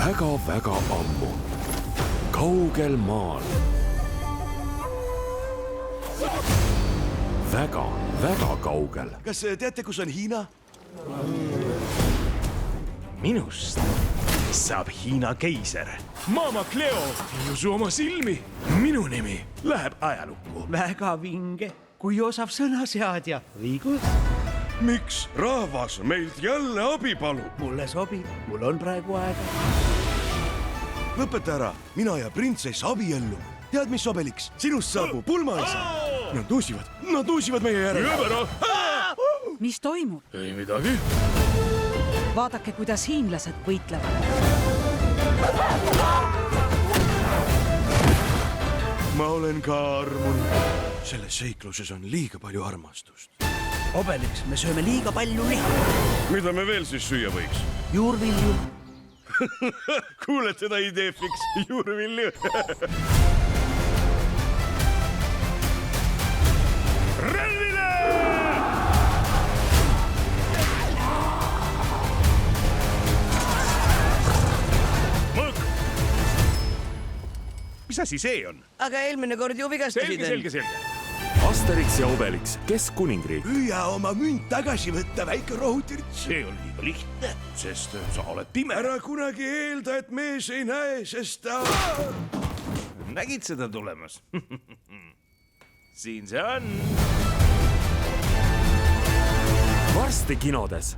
väga-väga ammu, kaugel maal. Väga kaugel. Kas teate, kus on Hiina? Minust saab Hiina keiser. Maama Cleo ei usu oma silmi. Minu nimi läheb ajalukku. Väga vinge, kui osav sõnaseadja. Õigus? Miks rahvas meilt jälle abi palub? Mulle sobib, mul on praegu aega. Lõpeta ära, mina ja printsess abiellu. Tead, mis Obelix? Sinust saabub pulmaisa. Nad nuusivad meie järele. Jõbera! Mis toimub? Ei midagi. Vaadake, kuidas hiinlased võitlevad. Ma olen ka armunud. Selles seikluses on liiga palju armastust. Obelix, me sööme liiga palju liha. Mida me veel siis süüa võiks? Juurvilju. Kuuled seda idee fiks, juurvilju. Relvile! Mõõk! Mis asi see on? Aga eelmine kord ju vigastasid. Selge. Asterix ja Obelix, Keskkuningriik. Püüa oma münt tagasi võtta, väike rohutirts. See on liiga lihtne, sest sa oled pime. Ära kunagi eelda, et mees ei näe, sest ta... Nägid seda tulemas? Siin see on. Varsti kinodes.